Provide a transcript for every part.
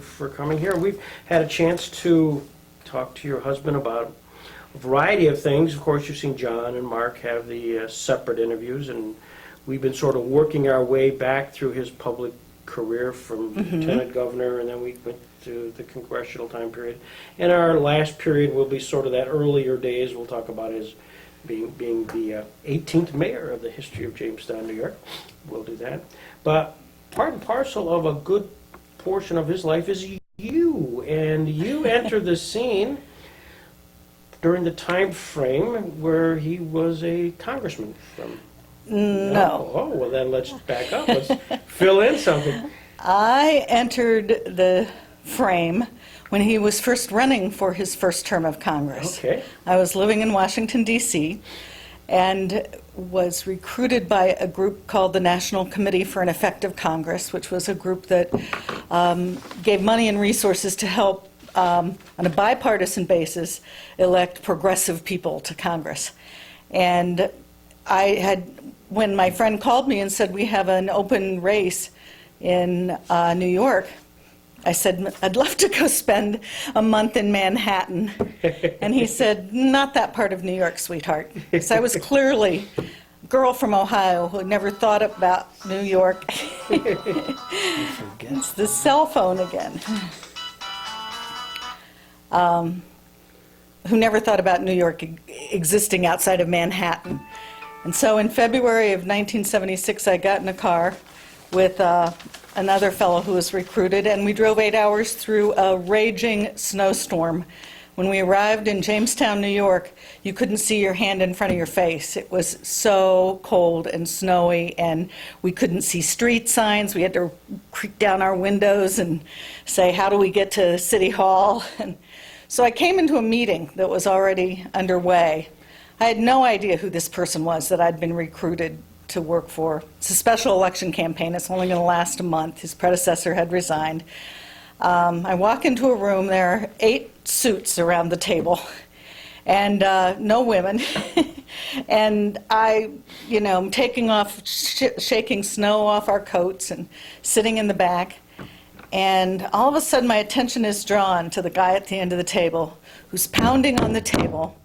for coming here. We've had a chance to talk to your husband about a variety of things. Of course, you've seen John and Mark have the separate interviews, and we've been sort of working our way back through his public career from lieutenant governor, and then we went to the congressional time period. And our last period will be sort of that earlier days. We'll talk about his being the 18th mayor of the history of Jamestown, New York. We'll do that. But part and parcel of a good portion of his life is you. And you entered the scene during the time frame where he was a congressman from... No. Oh, well then let's back up. Let's fill in something. I entered the frame when he was first running for his first term of Congress. Okay. I was living in Washington, D.C., and was recruited by a group called the National Committee for an Effective Congress, which was a group that gave money and resources to help, on a bipartisan basis, elect progressive people to Congress. And when my friend called me and said, we have an open race in New York, I said, I'd love to go spend a month in Manhattan. And he said, not that part of New York, sweetheart. Because I was clearly a girl from Ohio who had never thought about New York. It's the cell phone again. Who never thought about New York existing outside of Manhattan. And so in February of 1976, I got in a car with another fellow who was recruited, and we drove 8 hours through a raging snowstorm. When we arrived in Jamestown, New York, you couldn't see your hand in front of your face. It was so cold and snowy, and we couldn't see street signs. We had to creak down our windows and say, how do we get to City Hall? And so I came into a meeting that was already underway. I had no idea who this person was that I'd been recruited to work for. It's a special election campaign. It's only going to last a month. His predecessor had resigned. I walk into a room. There are 8 suits around the table, and no women. And I'm taking off, shaking snow off our coats and sitting in the back. And all of a sudden, my attention is drawn to the guy at the end of the table who's pounding on the table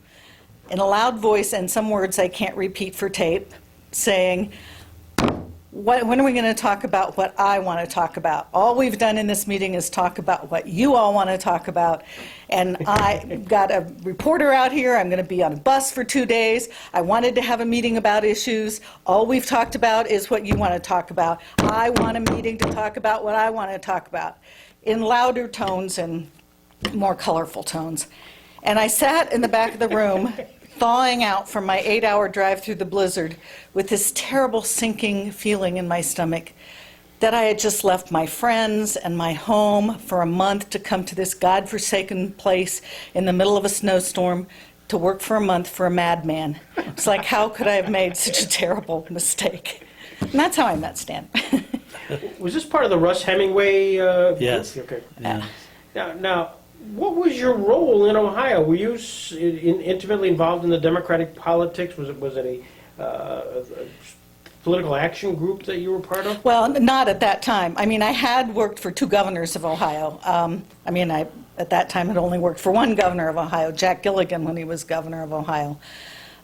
in a loud voice and some words I can't repeat for tape, saying, when are we going to talk about what I want to talk about? All we've done in this meeting is talk about what you all want to talk about. And I got a reporter out here. I'm going to be on a bus for 2 days. I wanted to have a meeting about issues. All we've talked about is what you want to talk about. I want a meeting to talk about what I want to talk about, in louder tones and more colorful tones. And I sat in the back of the room thawing out from my 8-hour drive through the blizzard with this terrible sinking feeling in my stomach that I had just left my friends and my home for a month to come to this godforsaken place in the middle of a snowstorm to work for a month for a madman. It's like, how could I have made such a terrible mistake? And that's how I met Stan. Was this part of the Russ Hemingway? Yes. Okay. Yeah. Now, what was your role in Ohio? Were you intimately involved in the Democratic politics? Was it a political action group that you were part of? Well, not at that time. I mean, I had worked for 2 governors of Ohio. I at that time had only worked for one governor of Ohio, Jack Gilligan, when he was governor of Ohio.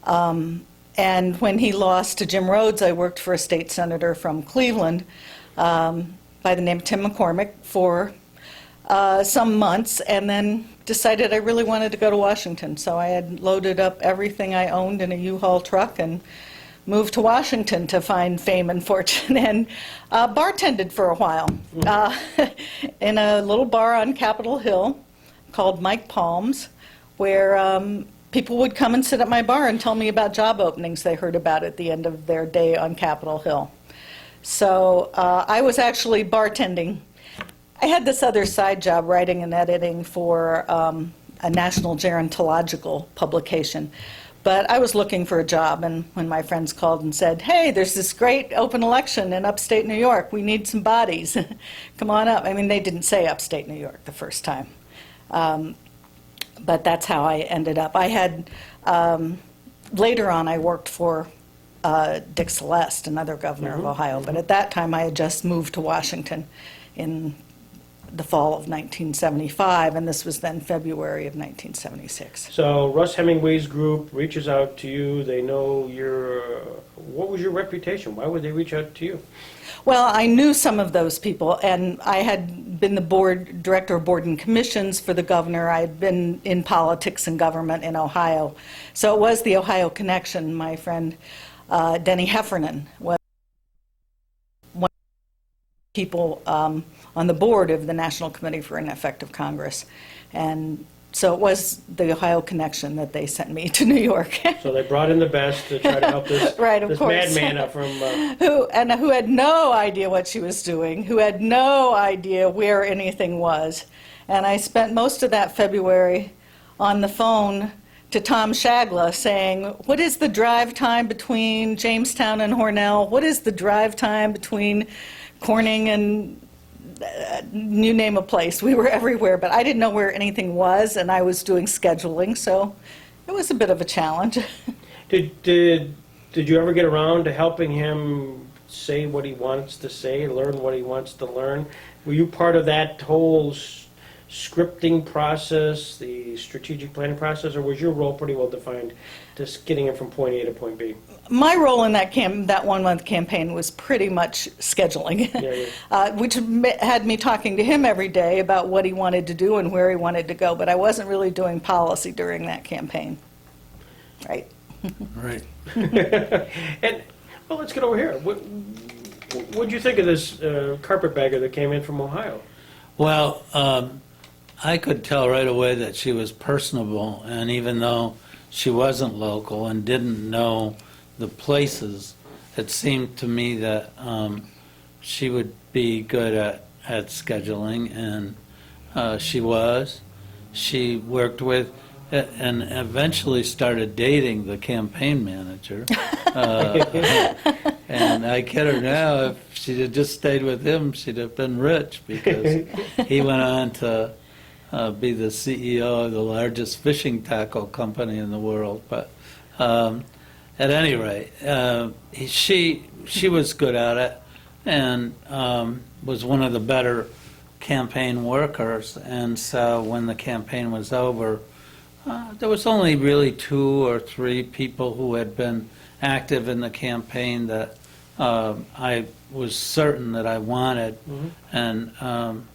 And when he lost to Jim Rhodes, I worked for a state senator from Cleveland by the name of Tim McCormick for some months, and then decided I really wanted to go to Washington. So I had loaded up everything I owned in a U-Haul truck and moved to Washington to find fame and fortune, and bartended for a while in a little bar on Capitol Hill called Mike Palm's, where people would come and sit at my bar and tell me about job openings they heard about at the end of their day on Capitol Hill. So I was actually bartending. I had this other side job, writing and editing for a national gerontological publication. But I was looking for a job, and when my friends called and said, hey, there's this great open election in upstate New York, we need some bodies, come on up. I mean, they didn't say upstate New York the first time. But that's how I ended up. I had, later on, I worked for Dick Celeste, another governor of Ohio, but at that time I had just moved to Washington in the fall of 1975, and this was then February of 1976. So Russ Hemingway's group reaches out to you. They know what was your reputation? Why would they reach out to you? Well, I knew some of those people, and I had been the director of board and commissions for the governor. I had been in politics and government in Ohio. So it was the Ohio connection. My friend Denny Heffernan was one of the people on the board of the National Committee for an Effective Congress. And so it was the Ohio connection that they sent me to New York. So they brought in the best to try to help this, right, of this course. madman up from... who had no idea what she was doing, who had no idea where anything was. And I spent most of that February on the phone to Tom Shagla saying, what is the drive time between Jamestown and Hornell? What is the drive time between Corning and you name a place? We were everywhere, but I didn't know where anything was, and I was doing scheduling, so it was a bit of a challenge. Did you ever get around to helping him say what he wants to say, learn what he wants to learn? Were you part of that whole scripting process, the strategic planning process, or was your role pretty well defined, just getting him from point A to point B? My role in that 1 month campaign was pretty much scheduling, which had me talking to him every day about what he wanted to do and where he wanted to go, but I wasn't really doing policy during that campaign. Right. Right. And, well, let's get over here. What'd you think of this carpetbagger that came in from Ohio? Well, I could tell right away that she was personable, and even though she wasn't local and didn't know the places, it seemed to me that she would be good at scheduling, and she was. She worked with and eventually started dating the campaign manager. And I kid her now, if she'd have just stayed with him, she'd have been rich, because he went on to be the CEO of the largest fishing tackle company in the world. But at any rate, she was good at it, and was one of the better campaign workers. And so when the campaign was over, there was only really 2 or 3 people who had been active in the campaign that I was certain that I wanted. Mm-hmm. And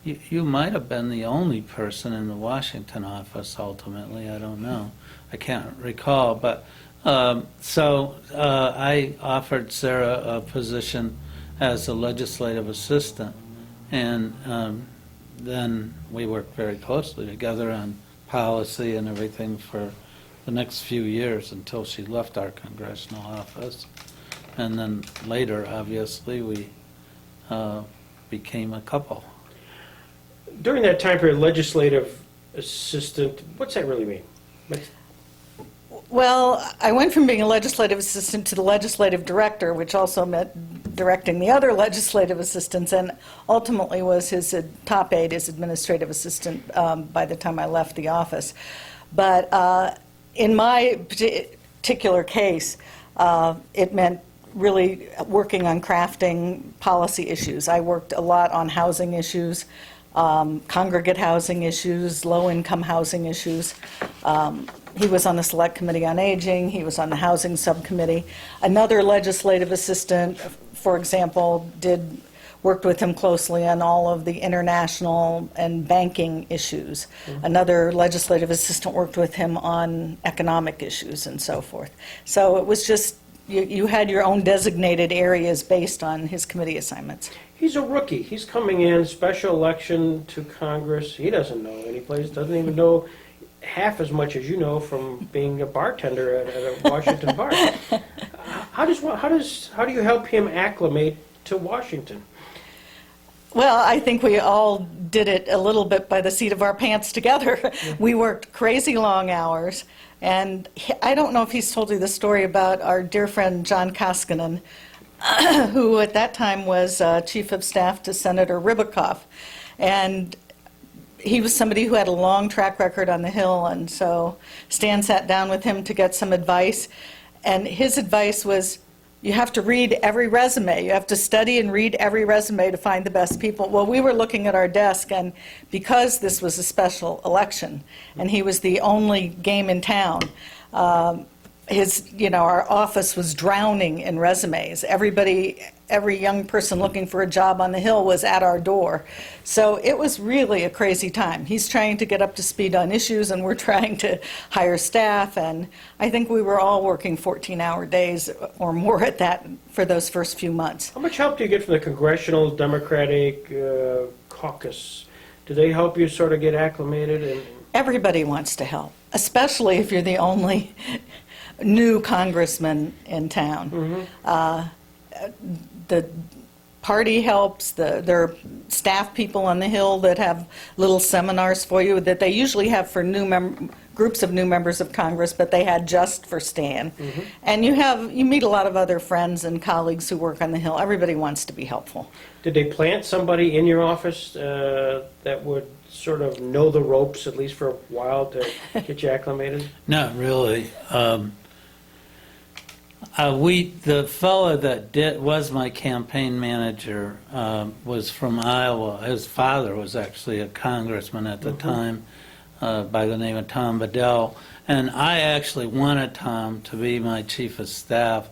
you might have been the only person in the Washington office ultimately. I don't know. I can't recall. But so I offered Sara a position as a legislative assistant. And then we worked very closely together on policy and everything for the next few years until she left our congressional office. And then later, obviously, we became a couple. During that time period, legislative assistant, what's that really mean? Well, I went from being a legislative assistant to the legislative director, which also meant directing the other legislative assistants, and ultimately was his top aide, his administrative assistant, by the time I left the office. But in my particular case, it meant really working on crafting policy issues. I worked a lot on housing issues, congregate housing issues, low-income housing issues. He was on the Select Committee on Aging. He was on the Housing Subcommittee. Another legislative assistant, for example, worked with him closely on all of the international and banking issues. Mm-hmm. Another legislative assistant worked with him on economic issues and so forth. So it was just, you had your own designated areas based on his committee assignments. He's a rookie. He's coming in, special election to Congress. He doesn't know any place, doesn't even know half as much as you know from being a bartender at a Washington bar. How do you help him acclimate to Washington? Well, I think we all did it a little bit by the seat of our pants together. Yeah. We worked crazy long hours, and I don't know if he's told you the story about our dear friend John Koskinen, who at that time was Chief of Staff to Senator Ribicoff. And he was somebody who had a long track record on the Hill, and so Stan sat down with him to get some advice. And his advice was, you have to read every resume. You have to study and read every resume to find the best people. Well, we were looking at our desk, and because this was a special election, and he was the only game in town, our office was drowning in resumes. Every young person looking for a job on the Hill was at our door. So it was really a crazy time. He's trying to get up to speed on issues, and we're trying to hire staff, and I think we were all working 14-hour days or more at that for those first few months. How much help do you get from the Congressional Democratic Caucus? Do they help you sort of get acclimated? Everybody wants to help, especially if you're the only new congressman in town. The party helps. There are staff people on the Hill that have little seminars for you that they usually have for groups of new members of Congress, but they had just for Stan. And you meet a lot of other friends and colleagues who work on the Hill. Everybody wants to be helpful. Did they plant somebody in your office that would sort of know the ropes, at least for a while, to get you acclimated? Not really. The fellow that was my campaign manager was from Iowa. His father was actually a congressman at the time by the name of Tom Bedell. And I actually wanted Tom to be my chief of staff,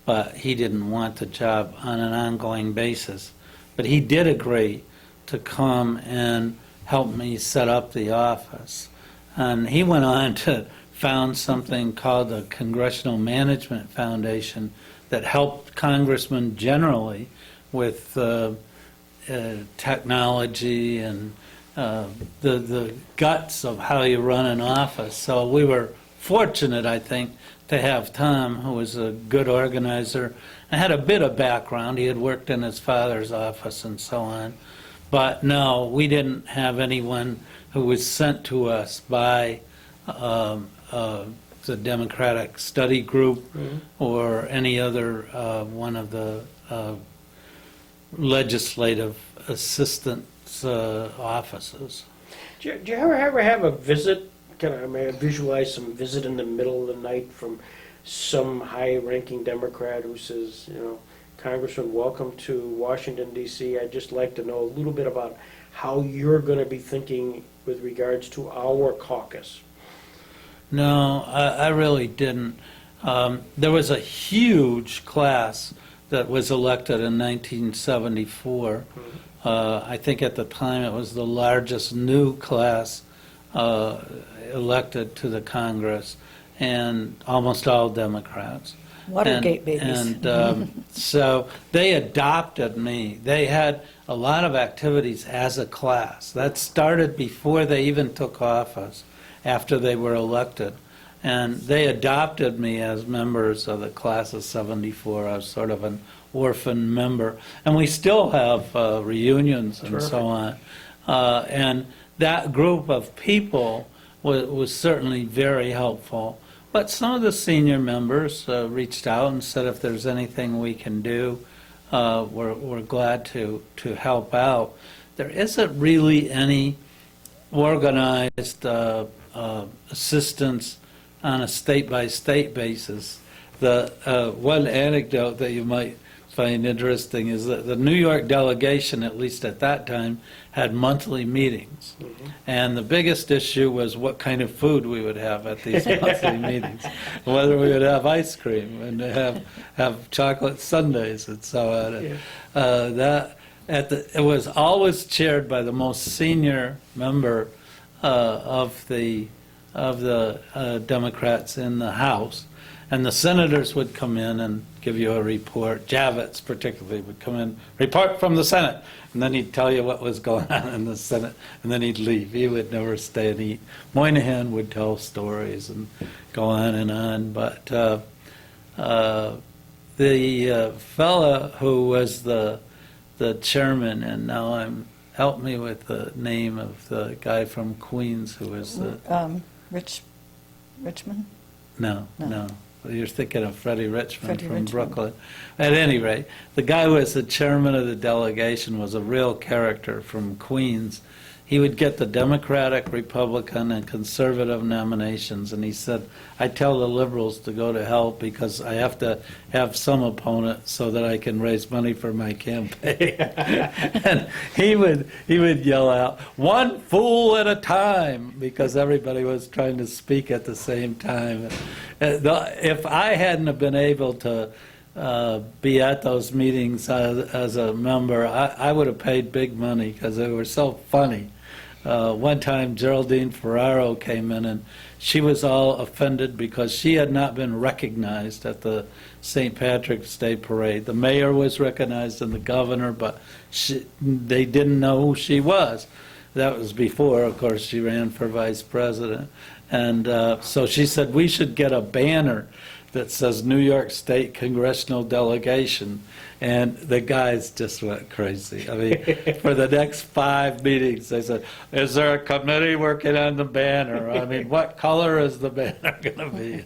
but he didn't want the job on an ongoing basis. But he did agree to come and help me set up the office. And he went on to found something called the Congressional Management Foundation that helped congressmen generally with technology and the guts of how you run an office. So we were fortunate, I think, to have Tom, who was a good organizer and had a bit of background. He had worked in his father's office and so on. But no, we didn't have anyone who was sent to us by the Democratic Study Group or any other one of the legislative assistance offices. Do you ever have a visit? I may visualize some visit in the middle of the night from some high-ranking Democrat who says, Congressman, welcome to Washington, D.C. I'd just like to know a little bit about how you're going to be thinking with regards to our caucus. No, I really didn't. There was a huge class that was elected in 1974. I think at the time it was the largest new class elected to the Congress, and almost all Democrats. Watergate babies. And so they adopted me. They had a lot of activities as a class. That started before they even took office, after they were elected. And they adopted me as members of the class of 74. I was sort of an orphan member. And we still have reunions and so on. And that group of people was certainly very helpful. But some of the senior members reached out and said if there's anything we can do, we're glad to help out. There isn't really any organized assistance on a state-by-state basis. The one anecdote that you might find interesting is that the New York delegation, at least at that time, had monthly meetings. And the biggest issue was what kind of food we would have at these monthly meetings, whether we would have ice cream and have chocolate sundaes and so on. It was always chaired by the most senior member of the Democrats in the House, and the senators would come in and give you a report. Javits particularly would come in, report from the Senate, and then he'd tell you what was going on in the Senate, and then he'd leave. He would never stay and eat. Moynihan would tell stories and go on, but the fella who was the chairman, and now help me with the name of the guy from Queens who was the Richmond? No. You're thinking of Freddie Richmond from Brooklyn. At any rate, the guy who was the chairman of the delegation was a real character from Queens, he would get the Democratic, Republican, and conservative nominations, and he said, I tell the liberals to go to hell because I have to have some opponent so that I can raise money for my campaign. And he would yell out, one fool at a time, because everybody was trying to speak at the same time. If I hadn't have been able to be at those meetings as a member, I would have paid big money because they were so funny. One time Geraldine Ferraro came in and she was all offended because she had not been recognized at the St. Patrick's Day parade. The mayor was recognized and the governor, but they didn't know who she was. That was before, of course, she ran for vice president. And so she said, we should get a banner that says New York State Congressional Delegation. And the guys just went crazy. I mean, for the next 5 meetings, they said, is there a committee working on the banner? I mean, what color is the banner going to be?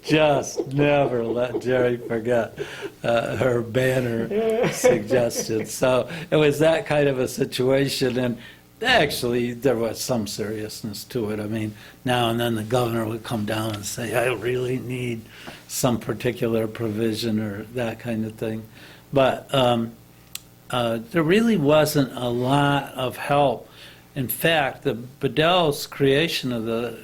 Just never let Jerry forget her banner suggestion. So it was that kind of a situation. And actually, there was some seriousness to it. I mean, now and then the governor would come down and say, I really need some particular provision or that kind of thing. But there really wasn't a lot of help. In fact, the Bedell's creation of the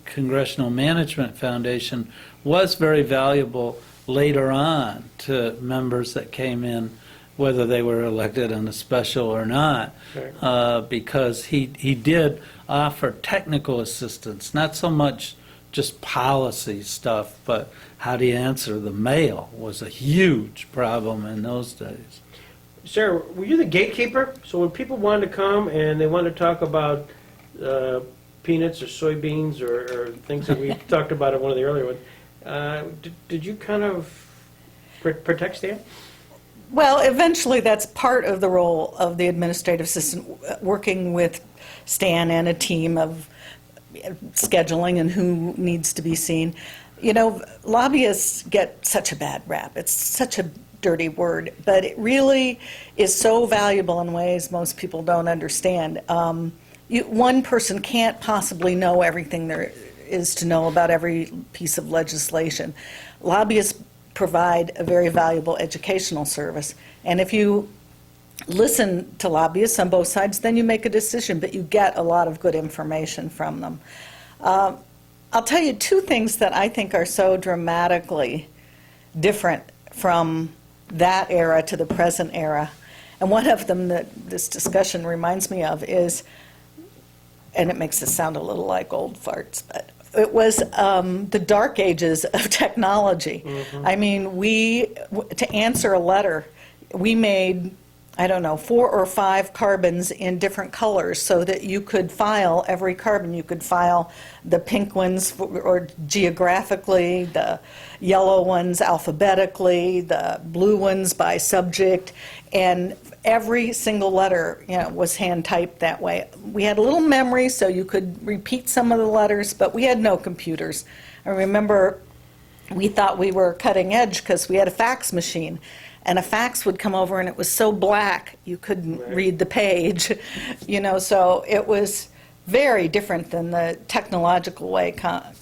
Congressional Management Foundation was very valuable later on to members that came in, whether they were elected on a special or not, because he did offer technical assistance, not so much just policy stuff, but how do you answer the mail was a huge problem in those days. Sarah, were you the gatekeeper? So when people wanted to come and they wanted to talk about peanuts or soybeans or things that we talked about in one of the earlier ones, did you kind of protect Stan? Well, eventually that's part of the role of the administrative assistant, working with Stan and a team of scheduling and who needs to be seen. You know, lobbyists get such a bad rap. It's such a dirty word, but it really is so valuable in ways most people don't understand. One person can't possibly know everything there is to know about every piece of legislation. Lobbyists provide a very valuable educational service, and if you listen to lobbyists on both sides, then you make a decision, but you get a lot of good information from them. I'll tell you 2 things that I think are so dramatically different from that era to the present era. And one of them that this discussion reminds me of is, and it makes it sound a little like old farts, but it was the dark ages of technology. Mm-hmm. I mean, to answer a letter, we made, I don't know, 4 or 5 carbons in different colors so that you could file every carbon. You could file the pink ones or geographically, the yellow ones alphabetically, the blue ones by subject, and every single letter, was hand typed that way. We had a little memory so you could repeat some of the letters, but we had no computers. I remember we thought we were cutting edge because we had a fax machine. And a fax would come over and it was so black you couldn't read the page, so it was very different than the technological way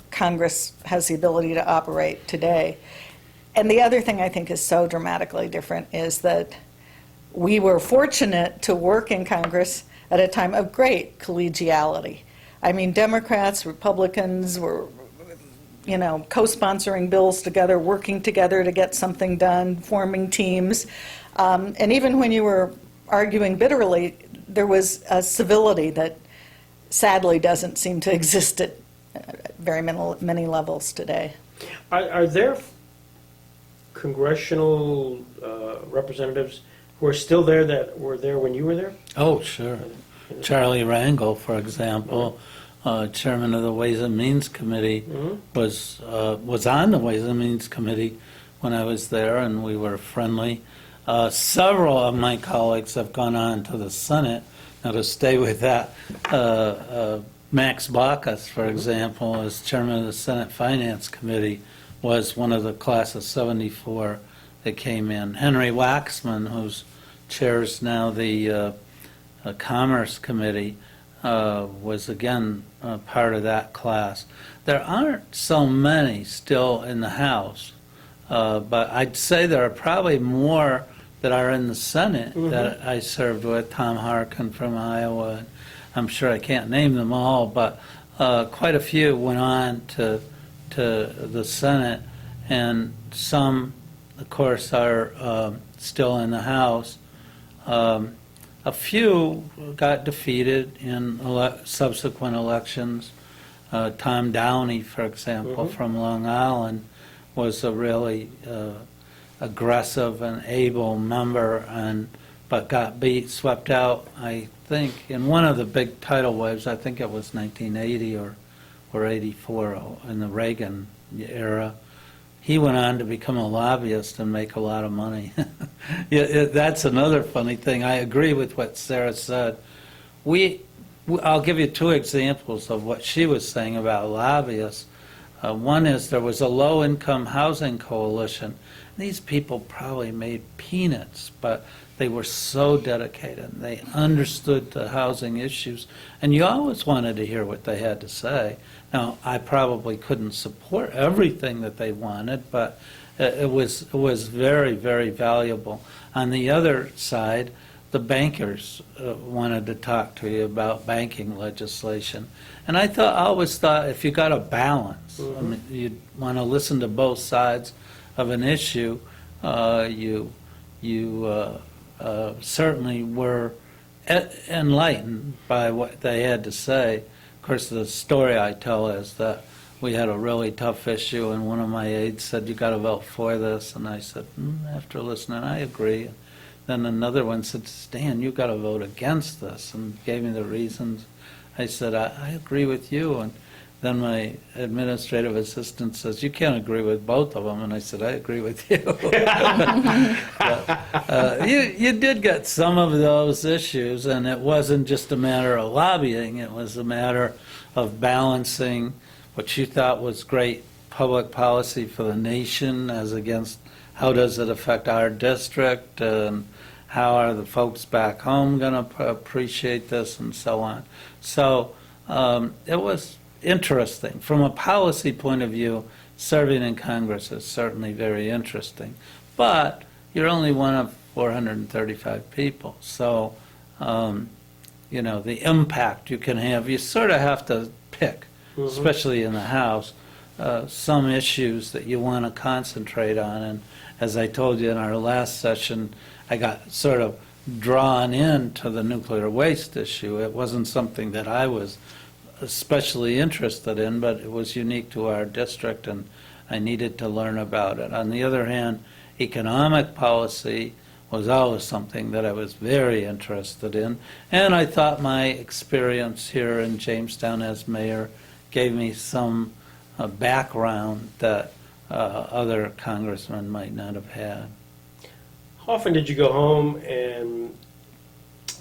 Congress has the ability to operate today. And the other thing I think is so dramatically different is that we were fortunate to work in Congress at a time of great collegiality. I mean, Democrats, Republicans were co-sponsoring bills together, working together to get something done, forming teams. And even when you were arguing bitterly, there was a civility that sadly doesn't seem to exist at very many levels today. Are there congressional representatives who are still there that were there when you were there? Oh, sure. Charlie Rangel, for example, chairman of the Ways and Means Committee, was on the Ways and Means Committee when I was there, and we were friendly. Several of my colleagues have gone on to the Senate. Now, to stay with that, Max Baucus, for example, as chairman of the Senate Finance Committee, was one of the class of '74 that came in. Henry Waxman, who chairs now the Commerce Committee, was again part of that class. There aren't so many still in the House, but I'd say there are probably more that are in the Senate that I served with. Tom Harkin from Iowa. I'm sure I can't name them all, but quite a few went on to the Senate, and some, of course, are still in the House. A few got defeated in subsequent elections. Tom Downey, for example, from Long Island, was a really aggressive and able member, but got swept out, I think, in one of the big tidal waves. I think it was 1980 or 84 in the Reagan era. He went on to become a lobbyist and make a lot of money. That's another funny thing. I agree with what Sara said. I'll give you two examples of what she was saying about lobbyists. One is there was a low-income housing coalition. These people probably made peanuts, but they were so dedicated. They understood the housing issues, and you always wanted to hear what they had to say. Now, I probably couldn't support everything that they wanted, but it was very, very valuable. On the other side, the bankers wanted to talk to you about banking legislation. And I always thought if you got a balance, I mean, you'd want to listen to both sides of an issue, you certainly were enlightened by what they had to say. Of course, the story I tell is that we had a really tough issue, and one of my aides said, "You got to vote for this," and I said, after listening, I agree. Then another one said, "Stan, you got to vote against this," and gave me the reasons. I said, I agree with you. And then my administrative assistant says, "You can't agree with both of them." And I said, "I agree with you." But, you did get some of those issues, and it wasn't just a matter of lobbying. It was a matter of balancing what you thought was great public policy for the nation as against how does it affect our district, and how are the folks back home going to appreciate this, and so on. So it was interesting. From a policy point of view, serving in Congress is certainly very interesting. But you're only one of 435 people. So, the impact you can have, you sort of have to pick, especially in the House, some issues that you want to concentrate on. And as I told you in our last session, I got sort of drawn into the nuclear waste issue. It wasn't something that I was especially interested in, but it was unique to our district, and I needed to learn about it. On the other hand, economic policy was always something that I was very interested in, and I thought my experience here in Jamestown as mayor gave me some background that other congressmen might not have had. How often did you go home and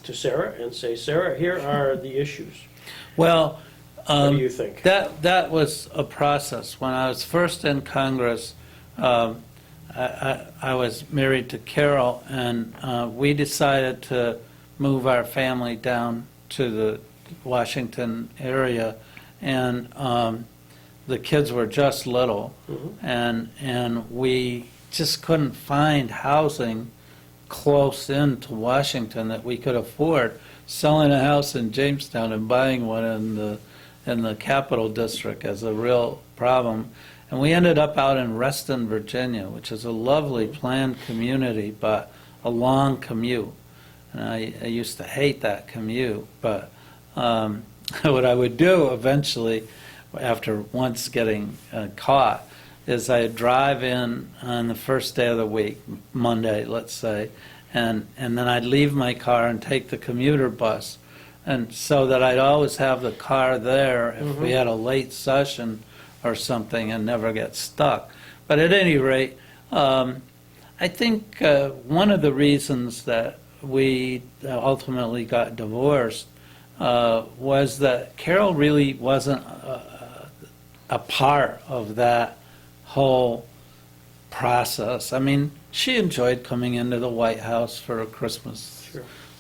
to Sara and say, "Sara, here are the issues"? Well, what do you think? That was a process. When I was first in Congress, I was married to Carol, and we decided to move our family down to the Washington area, and the kids were just little, and we just couldn't find housing close into Washington that we could afford. Selling a house in Jamestown and buying one in the Capital District as a real problem. And we ended up out in Reston, Virginia, which is a lovely planned community, but a long commute. And I used to hate that commute, but what I would do eventually, after once getting caught, is I'd drive in on the first day of the week, Monday, let's say, and then I'd leave my car and take the commuter bus, and so that I'd always have the car there if we had a late session or something, and never get stuck. But at any rate, I think one of the reasons that we ultimately got divorced was that Carol really wasn't a part of that whole process. I mean, she enjoyed coming into the White House for Christmas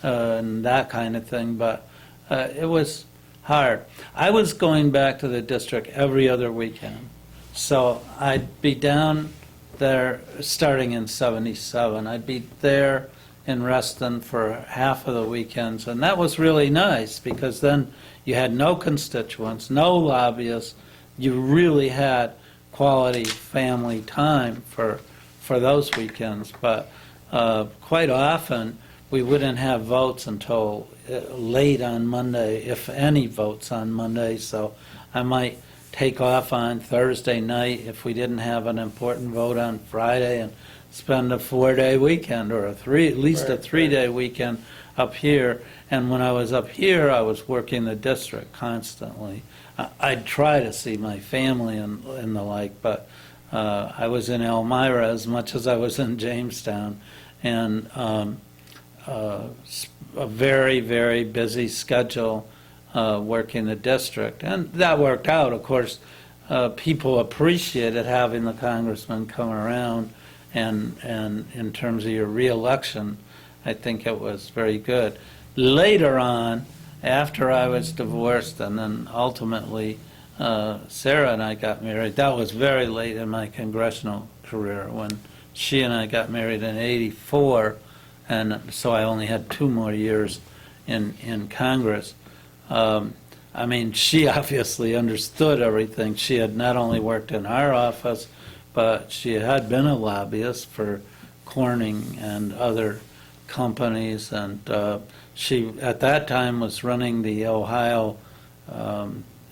and that kind of thing, but it was hard. I was going back to the district every other weekend. So I'd be down there starting in 77. I'd be there in Reston for half of the weekends, and that was really nice because then you had no constituents, no lobbyists. You really had quality family time for those weekends. But quite often, we wouldn't have votes until late on Monday, if any votes on Monday. So I might take off on Thursday night if we didn't have an important vote on Friday and spend a 4-day weekend or at least a 3-day weekend up here. And when I was up here, I was working the district constantly. I'd try to see my family and the like, but I was in Elmira as much as I was in Jamestown, and a very, very busy schedule working the district. And that worked out. Of course, people appreciated having the congressman come around, and in terms of your reelection, I think it was very good. Later on, after I was divorced and then ultimately Sara and I got married, that was very late in my congressional career when she and I got married in '84, and so I only had 2 more years in Congress. I mean, she obviously understood everything. She had not only worked in our office, but she had been a lobbyist for Corning and other companies, and she, at that time, was running the Ohio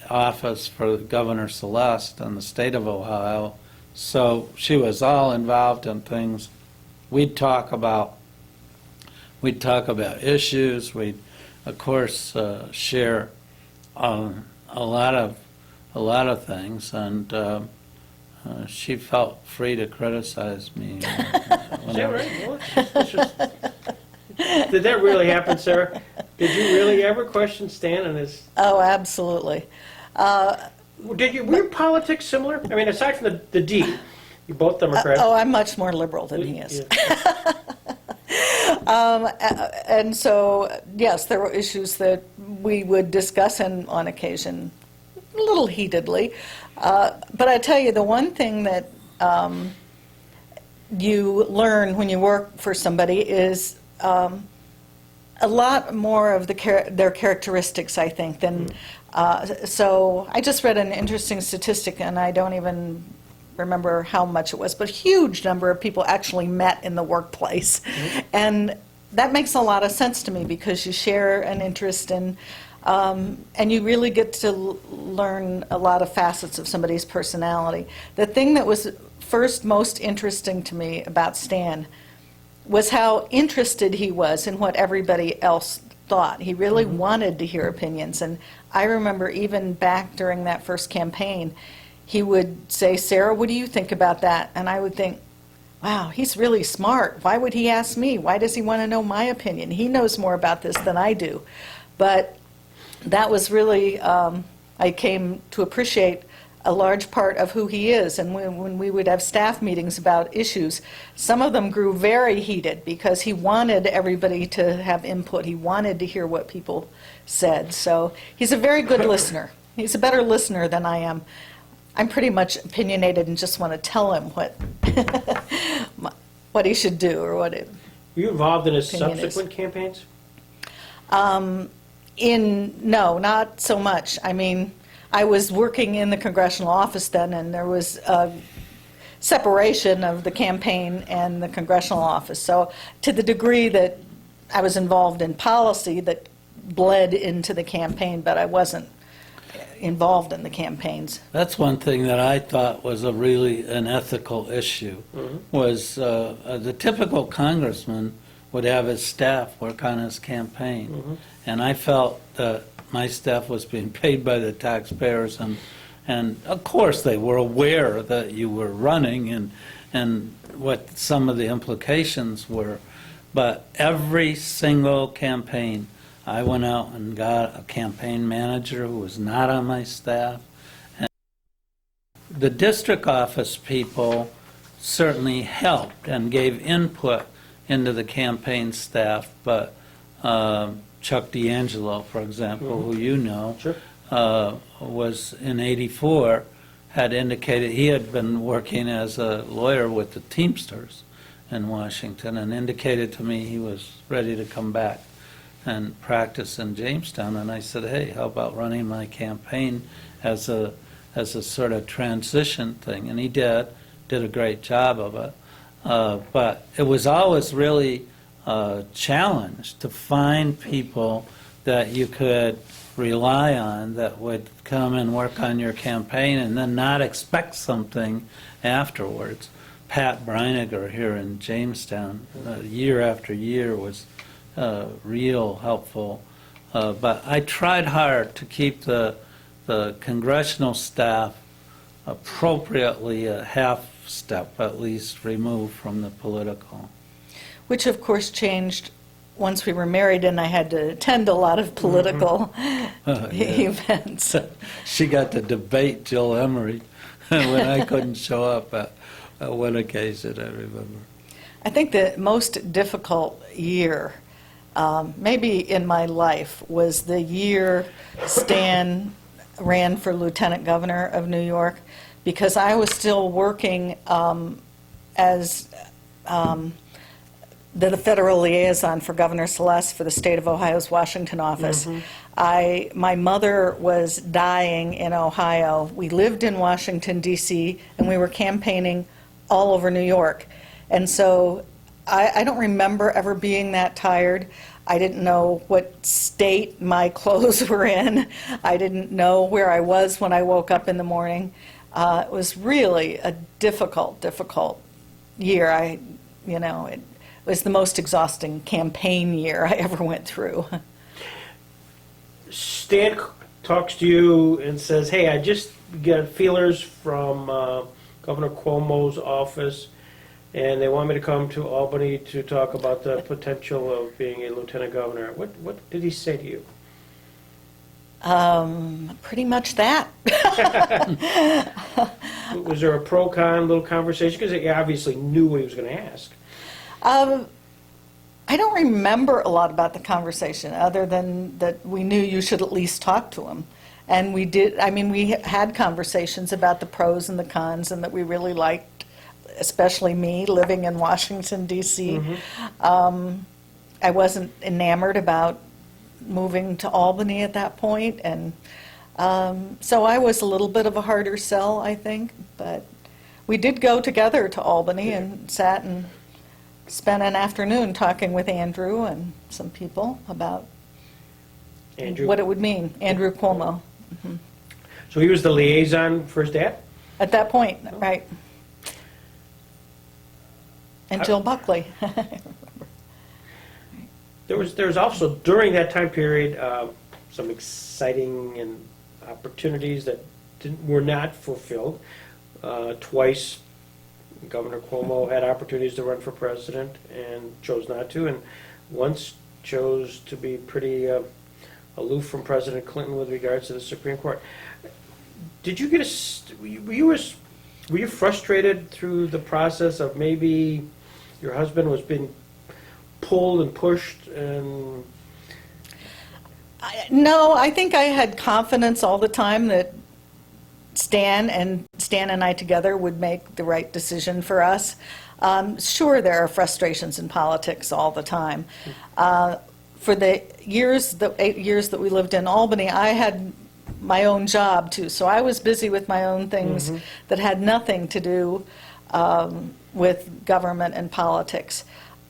office for Governor Celeste in the state of Ohio. So she was all involved in things. We'd talk about issues. We'd, of course, share a lot of things, and she felt free to criticize me. Is that right? Well, it's just- did that really happen, Sara? Did you really ever question Stan and his? Oh, absolutely. Were your politics similar? I mean, aside from the D, you're both Democrats. Oh, I'm much more liberal than he is. Yeah. And so, yes, there were issues that we would discuss on occasion, a little heatedly. But I tell you, the one thing that you learn when you work for somebody is a lot more of their characteristics, I think, than. So I just read an interesting statistic, and I don't even remember how much it was, but a huge number of people actually met in the workplace. And that makes a lot of sense to me because you share an interest in, and you really get to learn a lot of facets of somebody's personality. The thing that was first most interesting to me about Stan was how interested he was in what everybody else thought. He really wanted to hear opinions. And I remember even back during that first campaign, he would say, "Sara, what do you think about that?" And I would think, wow, he's really smart. Why would he ask me? Why does he want to know my opinion? He knows more about this than I do. But that was really, I came to appreciate a large part of who he is. And when we would have staff meetings about issues, some of them grew very heated because he wanted everybody to have input. He wanted to hear what people said. So he's a very good listener. He's a better listener than I am. I'm pretty much opinionated and just want to tell him what he should do or what it. Were you involved in his Opinion is. subsequent campaigns? No, not so much. I mean, I was working in the congressional office then, and there was a separation of the campaign and the congressional office. So to the degree that I was involved in policy that bled into the campaign, but I wasn't involved in the campaigns. That's one thing that I thought was an ethical issue, was the typical congressman would have his staff work on his campaign. And I felt that my staff was being paid by the taxpayers, and of course they were aware that you were running and what some of the implications were. But every single campaign, I went out and got a campaign manager who was not on my staff. And the district office people certainly helped and gave input into the campaign staff, but Chuck D'Angelo, for example, who you know, Sure. was in '84, had indicated he had been working as a lawyer with the Teamsters in Washington and indicated to me he was ready to come back and practice in Jamestown. And I said, hey, how about running my campaign as a sort of transition thing? And he did a great job of it. But it was always really a challenge to find people that you could rely on that would come and work on your campaign and then not expect something afterwards. Pat Breiniger here in Jamestown, year after year, was real helpful. But I tried hard to keep the congressional staff appropriately a half step at least removed from the political. Which of course changed once we were married and I had to attend a lot of political events. She got to debate Jill Emery when I couldn't show up at one occasion, I remember. I think the most difficult year, maybe in my life, was the year Stan ran for lieutenant governor of New York, because I was still working as the federal liaison for Governor Celeste for the state of Ohio's Washington office. My mother was dying in Ohio. We lived in Washington, D.C., and we were campaigning all over New York. And so I don't remember ever being that tired. I didn't know what state my clothes were in. I didn't know where I was when I woke up in the morning. It was really a difficult year. It was the most exhausting campaign year I ever went through. Stan talks to you and says, hey, I just got feelers from Governor Cuomo's office, and they want me to come to Albany to talk about the potential of being a lieutenant governor. What did he say to you? Pretty much that. Was there a pro-con little conversation? Because he obviously knew what he was going to ask. I don't remember a lot about the conversation, other than that we knew you should at least talk to him. And we did. I mean, we had conversations about the pros and the cons, and that we really liked, especially me, living in Washington, D.C. I wasn't enamored about moving to Albany at that point, and so I was a little bit of a harder sell, I think. But we did go together to Albany and sat and spent an afternoon talking with Andrew and some people about Andrew? what it would mean. Andrew Cuomo. So he was the liaison for his dad? At that point, right. And Jill Buckley. There was also, during that time period, some exciting and opportunities that were not fulfilled. Twice, Governor Cuomo had opportunities to run for president and chose not to, and once chose to be pretty aloof from President Clinton with regards to the Supreme Court. Did you get were you frustrated through the process of maybe your husband was being pulled and pushed and... No, I think I had confidence all the time that Stan and I together would make the right decision for us. Sure, there are frustrations in politics all the time. For the 8 years that we lived in Albany, I had my own job too, so I was busy with my own things that had nothing to do with government and politics.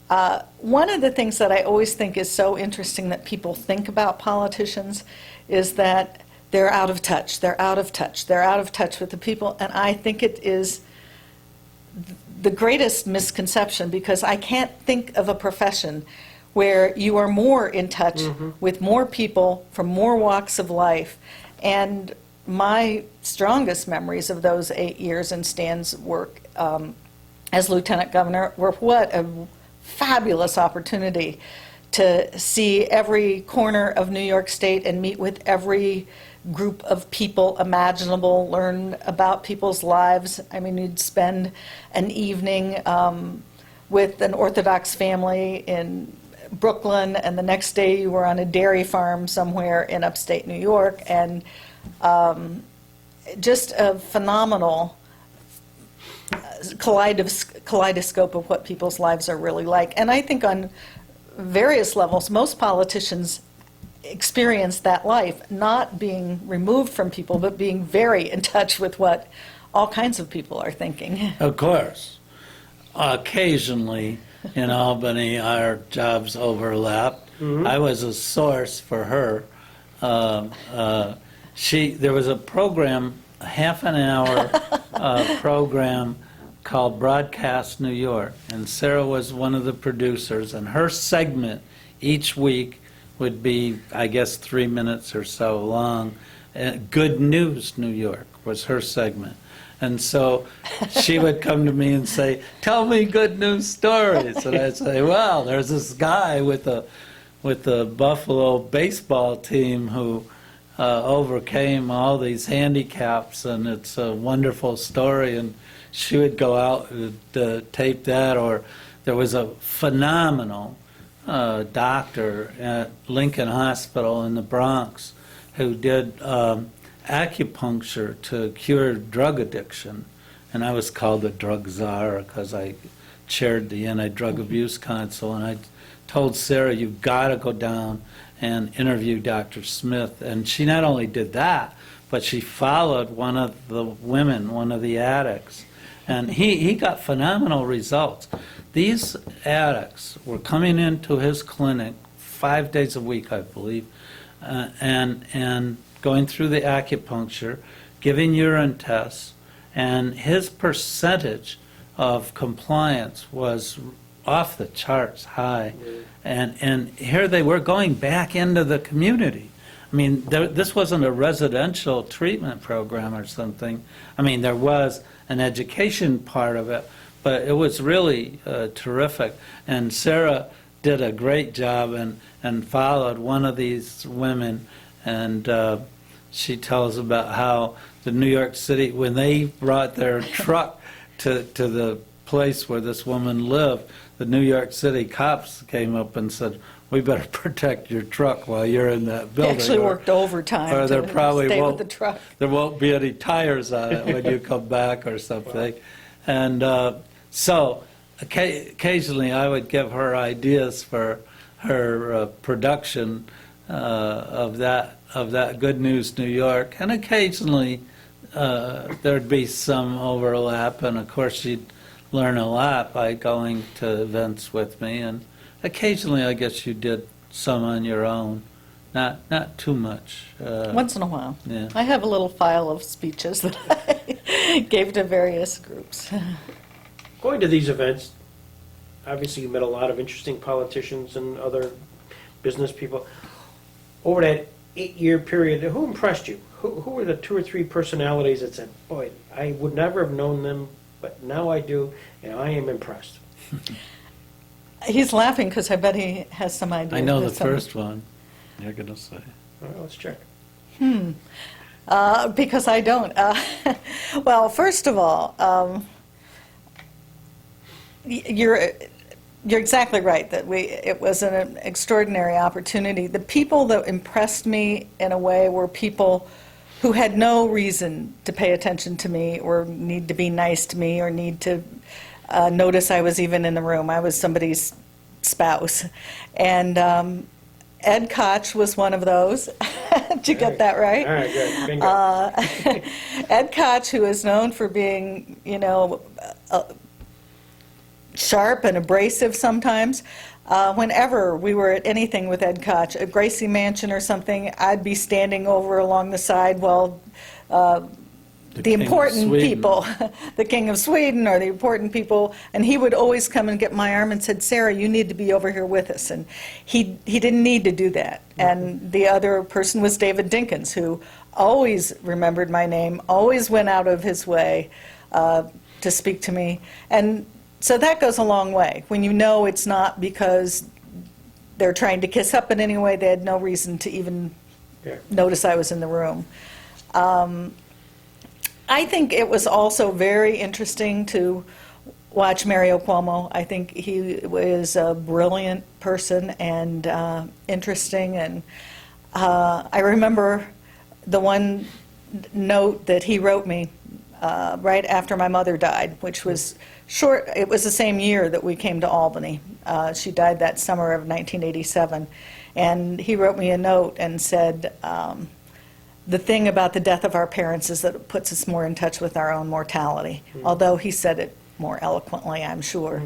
One of the things that I always think is so interesting that people think about politicians is that they're out of touch, they're out of touch with the people, and I think it is the greatest misconception, because I can't think of a profession where you are more in touch with more people from more walks of life. And my strongest memories of those 8 years in Stan's work as lieutenant governor were what a fabulous opportunity to see every corner of New York State and meet with every group of people imaginable, learn about people's lives. I mean, you'd spend an evening with an Orthodox family in Brooklyn, and the next day you were on a dairy farm somewhere in upstate New York, and just a phenomenal kaleidoscope of what people's lives are really like. And I think on various levels, most politicians experience that life, not being removed from people, but being very in touch with what all kinds of people are thinking. Of course. Occasionally in Albany, our jobs overlapped. I was a source for her. There was a program, a half an hour program called Broadcast New York, and Sara was one of the producers, and her segment each week would be, I guess, 3 minutes or so long. Good News New York was her segment. And so she would come to me and say, tell me good news stories. And I'd say, well, there's this guy with the Buffalo baseball team who overcame all these handicaps, and it's a wonderful story. And she would go out and tape that. Or there was a phenomenal doctor at Lincoln Hospital in the Bronx who did acupuncture to cure drug addiction, and I was called the drug czar because I chaired the anti-drug abuse council, and I told Sara, you've got to go down and interview Dr. Smith. And she not only did that, but she followed one of the women, one of the addicts, and he got phenomenal results. These addicts were coming into his clinic 5 days a week, I believe, and going through the acupuncture, giving urine tests, and his percentage of compliance was off the charts high. And here they were going back into the community. I mean, this wasn't a residential treatment program or something. I mean, there was an education part of it, but it was really terrific. And Sara did a great job and followed one of these women, and she tells about how the New York City, when they brought their truck to the place where this woman lived, the New York City cops came up and said, we better protect your truck while you're in that They building. actually worked overtime or there to probably stay won't, with the truck. There won't be any tires on it when you come back or something. And so occasionally I would give her ideas for her production of that Good News New York, and occasionally there'd be some overlap, and of course she'd learn a lot by going to events with me, and occasionally I guess you did some on your own, not too much. Once in a while. Yeah. I have a little file of speeches that I gave to various groups. Going to these events, obviously you met a lot of interesting politicians and other business people. Over that 8-year period, who impressed you? Who were the 2 or 3 personalities that said, boy, I would never have known them, but now I do, and I am impressed? He's laughing because I bet he has some idea. I know the There's some- first one you're going to say. All right, let's check. Because I don't. Well, first of all, you're exactly right that it was an extraordinary opportunity. The people that impressed me in a way were people who had no reason to pay attention to me or need to be nice to me or need to notice I was even in the room. I was somebody's spouse. And Ed Koch was one of those. Did you get that right? All right, good. Bingo. Ed Koch, who is known for being, sharp and abrasive sometimes. Whenever we were at anything with Ed Koch, a Gracie Mansion or something, I'd be standing over along the side while the King of important Sweden. people, the King of Sweden or the important people, and he would always come and get my arm and said, Sara, you need to be over here with us. And he didn't need to do that. And the other person was David Dinkins, who always remembered my name, always went out of his way to speak to me. And so that goes a long way. When you know it's not because they're trying to kiss up in any way, they had no reason to even notice I was in the room. I think it was also very interesting to watch Mario Cuomo. I think he was a brilliant person and interesting. And I remember the one note that he wrote me right after my mother died, which was short. It was the same year that we came to Albany. She died that summer of 1987. And he wrote me a note and said, the thing about the death of our parents is that it puts us more in touch with our own mortality. Although he said it more eloquently, I'm sure.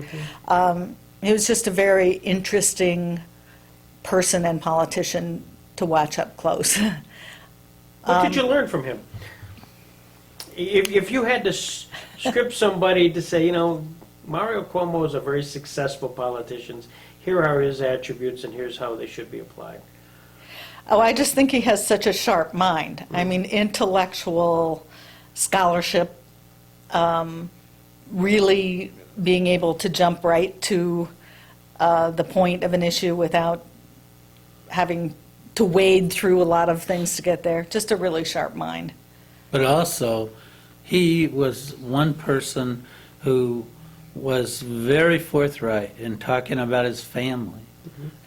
He was just a very interesting person and politician to watch up close. What did you learn from him? If you had to script somebody to say, Mario Cuomo is a very successful politician, here are his attributes and here's how they should be applied. Oh, I just think he has such a sharp mind. I mean, intellectual scholarship, really being able to jump right to the point of an issue without having to wade through a lot of things to get there. Just a really sharp mind. But also, he was one person who was very forthright in talking about his family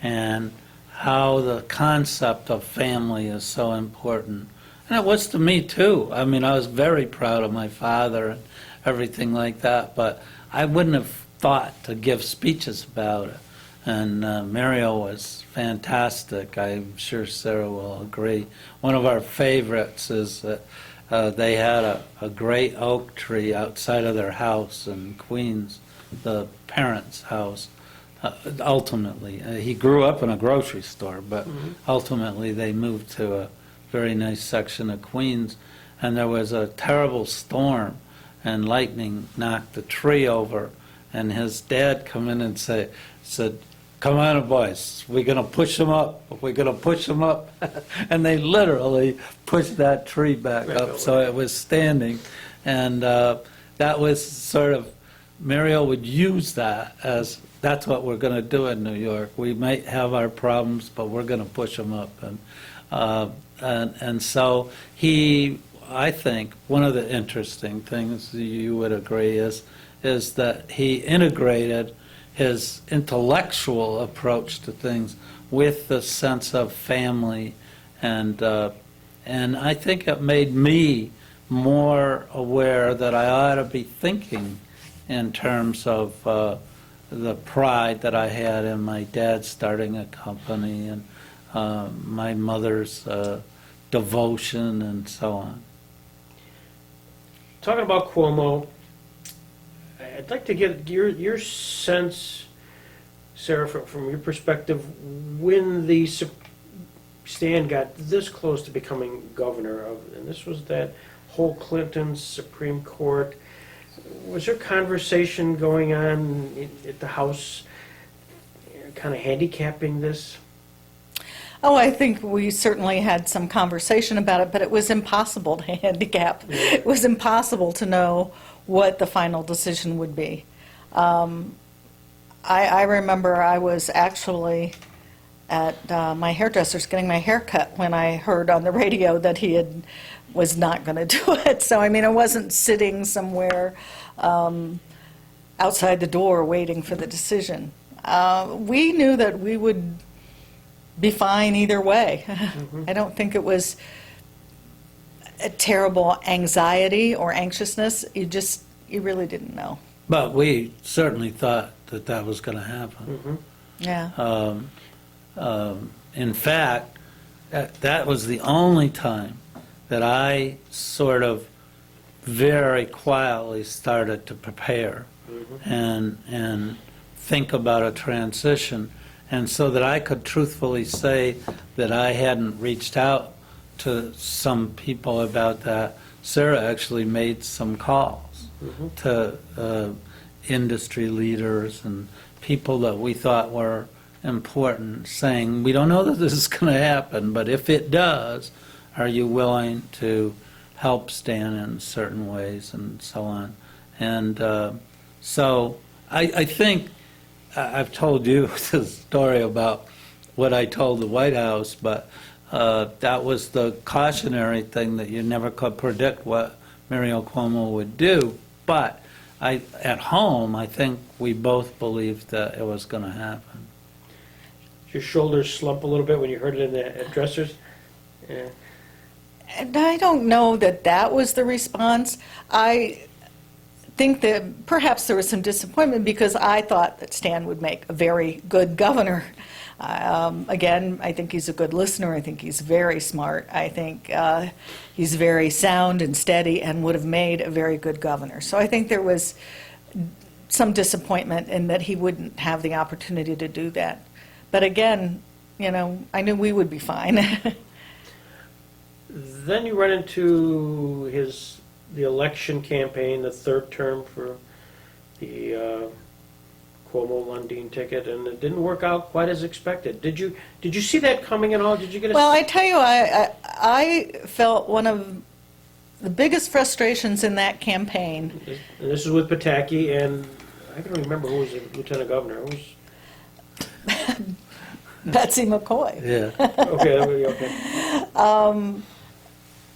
and how the concept of family is so important. And it was to me too. I mean, I was very proud of my father and everything like that, but I wouldn't have thought to give speeches about it. And Mario was fantastic. I'm sure Sarah will agree. One of our favorites is that they had a great oak tree outside of their house in Queens, the parents' house. Ultimately, he grew up in a grocery store, but ultimately they moved to a very nice section of Queens, and there was a terrible storm, and lightning knocked the tree over, and his dad come in and said, "Come on, boys, we're going to push them up. We're going to push them up." And they literally pushed that tree back up so it was standing. And that was sort of, Mario would use that as, that's what we're going to do in New York. We might have our problems, but we're going to push them up. And so he, I think, one of the interesting things you would agree is that he integrated his intellectual approach to things with the sense of family, and I think it made me more aware that I ought to be thinking in terms of the pride that I had in my dad starting a company and my mother's devotion and so on. Talking about Cuomo, I'd like to get your sense, Sarah, from your perspective, when the Stan got this close to becoming governor of, and this was that whole Clinton Supreme Court. Was there conversation going on at the House, kind of handicapping this? Oh, I think we certainly had some conversation about it, but it was impossible to handicap. It was impossible to know what the final decision would be. I remember I was actually at my hairdresser's getting my hair cut when I heard on the radio that he was not going to do it. So, I mean, I wasn't sitting somewhere outside the door waiting for the decision. We knew that we would be fine either way. I don't think it was a terrible anxiety or anxiousness. You really didn't know. But we certainly thought that was going to happen. Yeah. In fact, that was the only time that I sort of very quietly started to prepare and think about a transition, and so that I could truthfully say that I hadn't reached out to some people about that. Sara actually made some calls to industry leaders and people that we thought were important, saying, we don't know that this is going to happen, but if it does, are you willing to help Stan in certain ways and so on. And so I think I've told you the story about what I told the White House, but that was the cautionary thing, that you never could predict what Mario Cuomo would do. But at home, I think we both believed that it was going to happen. Your shoulders slump a little bit when you heard it in the dressers? Yeah. And I don't know that that was the response. I think that perhaps there was some disappointment because I thought that Stan would make a very good governor. Again, I think he's a good listener. I think he's very smart. I think he's very sound and steady and would have made a very good governor. So I think there was some disappointment in that he wouldn't have the opportunity to do that. But again, you know, I knew we would be fine. Then you run into the election campaign, the third term for the Cuomo Lundine ticket, and it didn't work out quite as expected. Did you see that coming at all? Did you get a Well, I tell you, I felt one of the biggest frustrations in that campaign. And this is with Pataki, and I don't remember who was the lieutenant governor. Who was Betsy McCoy. Yeah. okay.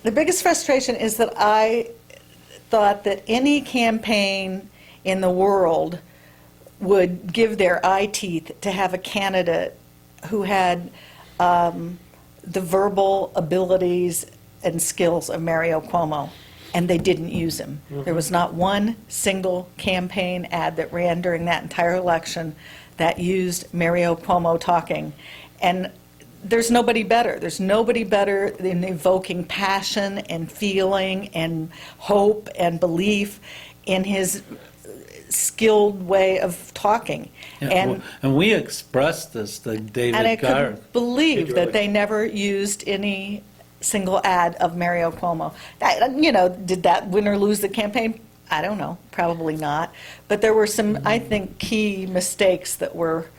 The biggest frustration is that I thought that any campaign in the world would give their eye teeth to have a candidate who had the verbal abilities and skills of Mario Cuomo, and they didn't use him. There was not one single campaign ad that ran during that entire election that used Mario Cuomo talking. And there's nobody better. There's nobody better in evoking passion and feeling and hope and belief in his skilled way of talking. Yeah, and we expressed this to David And I Garth. couldn't believe Did you that really? they never used any single ad of Mario Cuomo. You know, did that win or lose the campaign? I don't know, probably not. But there were some, I think, key mistakes that were,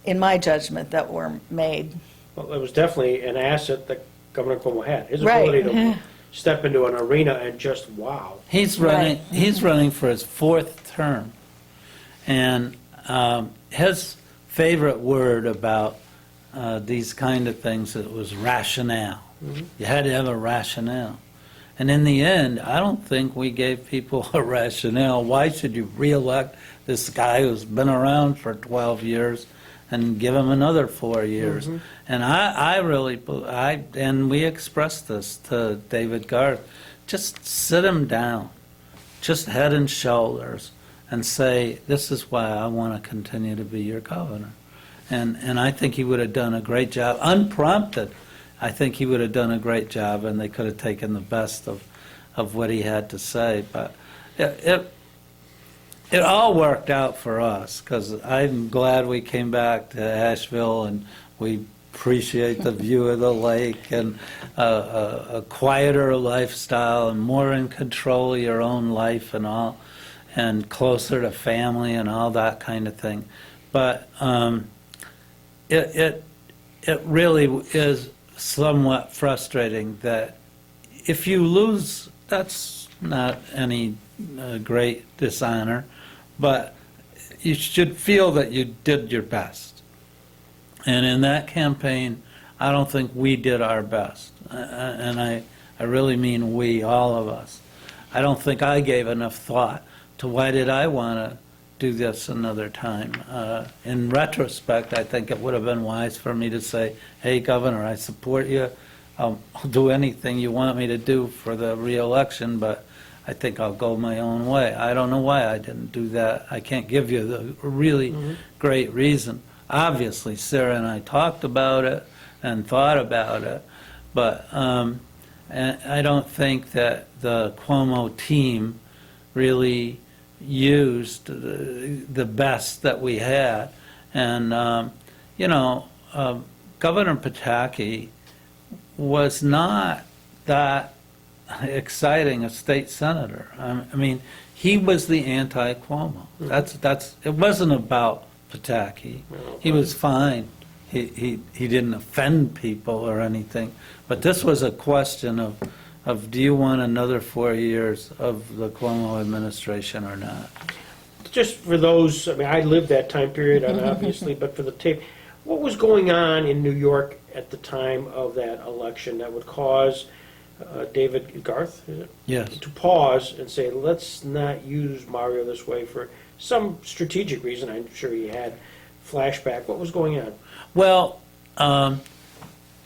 in my judgment, that were made. Well, it was definitely an asset that Governor Cuomo had. His Right. ability to step into an arena and just wow. He's Right. running for his fourth term. And his favorite word about these kind of things, it was rationale. You had to have a rationale. And in the end, I don't think we gave people a rationale. Why should you reelect this guy who's been around for 12 years and give him another 4 years? And and we expressed this to David Garth, just sit him down, just head and shoulders, and say, this is why I want to continue to be your governor. And I think he would have done a great job, unprompted. I think he would have done a great job, and they could have taken the best of what he had to say. But it all worked out for us, because I'm glad we came back to Asheville, and we appreciate the view of the lake, and a quieter lifestyle, and more in control of your own life and all, and closer to family and all that kind of thing. But it really is somewhat frustrating that if you lose, that's not any great dishonor, but you should feel that you did your best. And in that campaign, I don't think we did our best. And I really mean we, all of us. I don't think I gave enough thought to why did I want to do this another time. In retrospect, I think it would have been wise for me to say, hey, Governor, I support you. I'll do anything you want me to do for the re-election, but I think I'll go my own way. I don't know why I didn't do that. I can't give you the really great reason. Obviously, Sara and I talked about it and thought about it, but and I don't think that the Cuomo team really used the best that we had. And, Governor Pataki was not that exciting a state senator. I mean, he was the anti-Cuomo. It wasn't about Pataki. He was fine. He didn't offend people or anything. But this was a question of do you want another 4 years of the Cuomo administration or not? Just for those, I mean, I lived that time period, obviously, but for the tape, what was going on in New York at the time of that election that would cause David Garth, is it? Yes. To pause and say, let's not use Mario this way for some strategic reason. I'm sure he had flashback. What was going on? Well,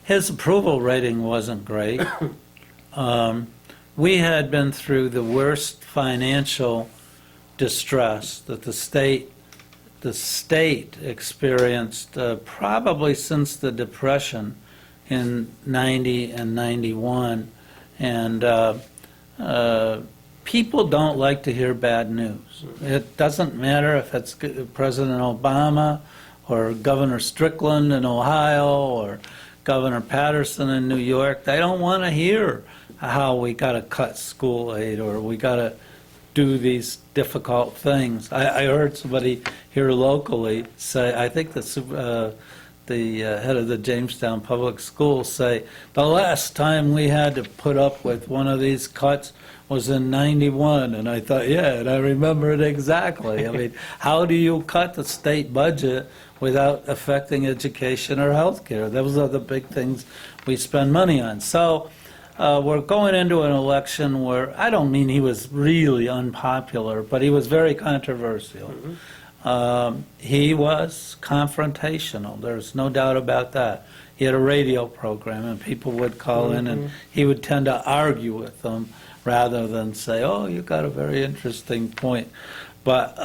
his approval rating wasn't great. We had been through the worst financial distress that the state experienced probably since the Depression in 90 and 91. And people don't like to hear bad news. It doesn't matter if it's President Obama or Governor Strickland in Ohio or Governor Patterson in New York. They don't want to hear how we got to cut school aid or we got to do these difficult things. I heard somebody here locally say, I think the head of the Jamestown Public Schools say, the last time we had to put up with one of these cuts was in 91. And I thought, yeah, and I remember it exactly. I mean, how do you cut the state budget without affecting education or health care? Those are the big things we spend money on. So we're going into an election where I don't mean he was really unpopular, but he was very controversial. He was confrontational. There's no doubt about that. He had a radio program, and people would call in, and he would tend to argue with them rather than say, oh, you got a very interesting point. But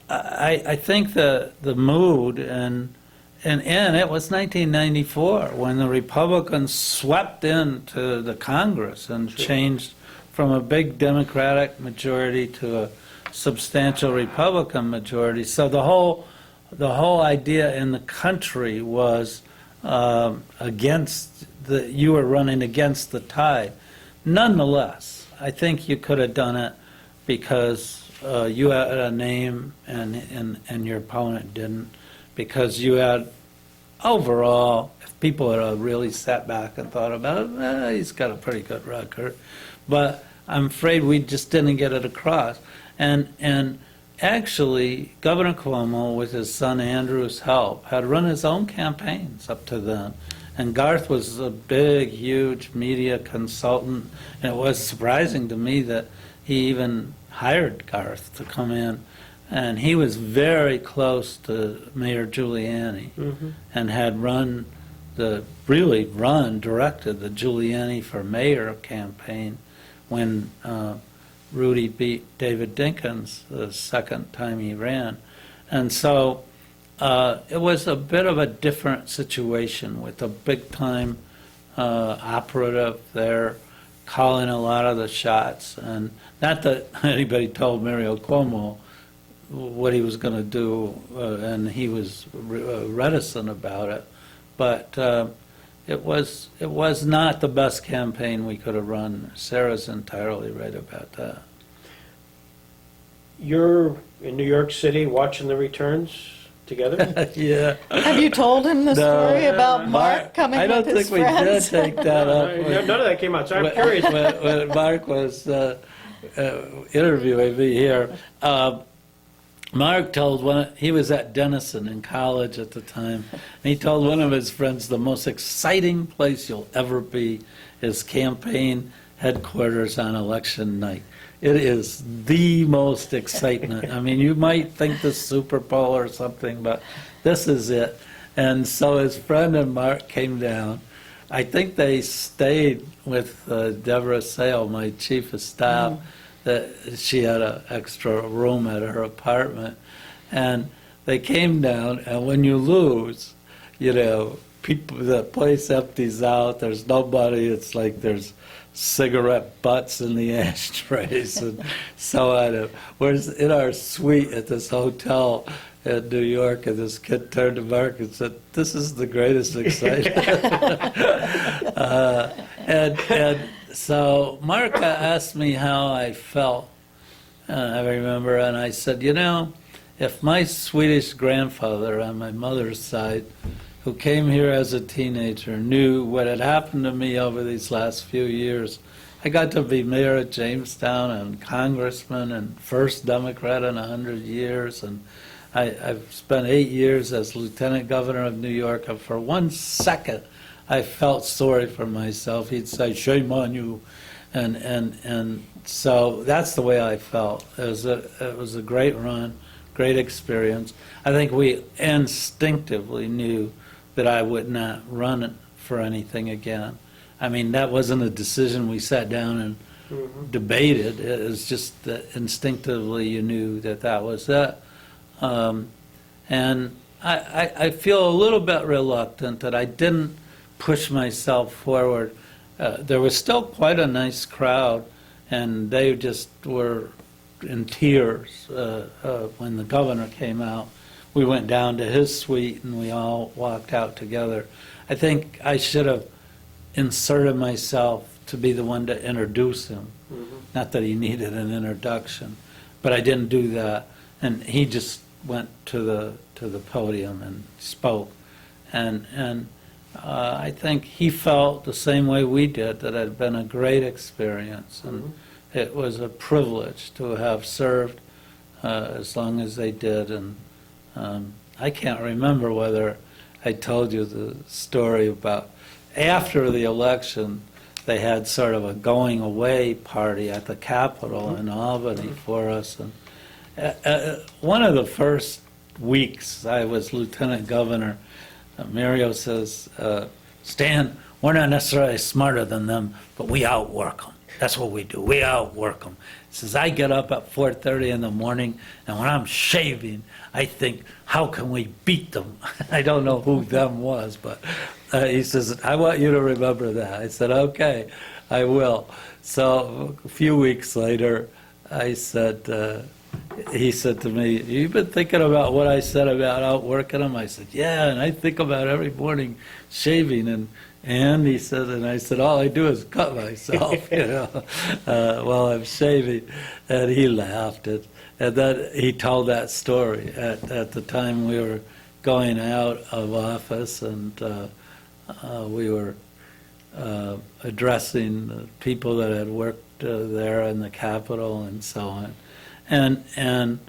I think the mood, and it was 1994 when the Republicans swept into the Congress and changed from a big Democratic majority to a substantial Republican majority. So the whole idea in the country was you were running against the tide. Nonetheless, I think you could have done it because you had a name and your opponent didn't, because you had overall, if people had really sat back and thought about it, he's got a pretty good record. But I'm afraid we just didn't get it across. And actually, Governor Cuomo, with his son Andrew's help, had run his own campaigns up to then. And Garth was a big, huge media consultant. And it was surprising to me that he even hired Garth to come in. And he was very close to Mayor Giuliani and had directed the Giuliani for Mayor campaign when Rudy beat David Dinkins the second time he ran. And so it was a bit of a different situation with a big-time operative there calling a lot of the shots. And not that anybody told Mario Cuomo what he was going to do, and he was reticent about it. But it was not the best campaign we could have run. Sarah's entirely right about that. You're in New York City watching the returns together? Yeah. Have you told him the No. story about Mark coming I don't with his think friends? we did take that up. None of that came out, so I'm curious. When Mark was interviewing me here, Mark told he was at Denison in college at the time, and he told one of his friends, the most exciting place you'll ever be is campaign headquarters on election night. It is the most excitement. I mean, you might think the Super Bowl or something, but this is it. And so his friend and Mark came down. I think they stayed with Deborah Sale, my chief of staff, that she had an extra room at her apartment. And they came down, and when you lose, people, the place empties out, there's nobody, it's like there's cigarette butts in the ashtrays and so on. We're in our suite at this hotel in New York, and this kid turned to Mark and said, "This is the greatest excitement." And so Mark asked me how I felt, I remember, and I said, if my Swedish grandfather on my mother's side, who came here as a teenager, knew what had happened to me over these last few years. I got to be mayor of Jamestown and congressman and first Democrat in 100 years. And I've spent 8 years as lieutenant governor of New York. And for 1 second, I felt sorry for myself. He'd say, "Shame on you," and so that's the way I felt. It was a great run, great experience. I think we instinctively knew that I would not run it for anything again. I mean, that wasn't a decision we sat down and debated. It was just that instinctively you knew that that was it. And I feel a little bit reluctant that I didn't push myself forward. There was still quite a nice crowd, and they just were in tears when the governor came out. We went down to his suite, and we all walked out together. I think I should have inserted myself to be the one to introduce him. Not that he needed an introduction, but I didn't do that. And he just went to the podium and spoke. And I think he felt the same way we did, that it had been a great experience. And it was a privilege to have served as long as they did. And I can't remember whether I told you the story about after the election, they had sort of a going away party at the Capitol in Albany for us. And one of the first weeks I was lieutenant governor, Mario says, "Stan, we're not necessarily smarter than them, but we outwork them. That's what we do. We outwork them." He says, "I get up at 4:30 in the morning, and when I'm shaving, I think, how can we beat them?" I don't know who them was, but he says, "I want you to remember that." I said, "Okay, I will." So a few weeks later, I said, he said to me, "You've been thinking about what I said about outworking them?" I said, "Yeah, and I think about every morning shaving." And he said, and I said, "All I do is cut myself, while I'm shaving." And he laughed. And then he told that story at the time we were going out of office, and we were addressing the people that had worked there in the Capitol and so on. And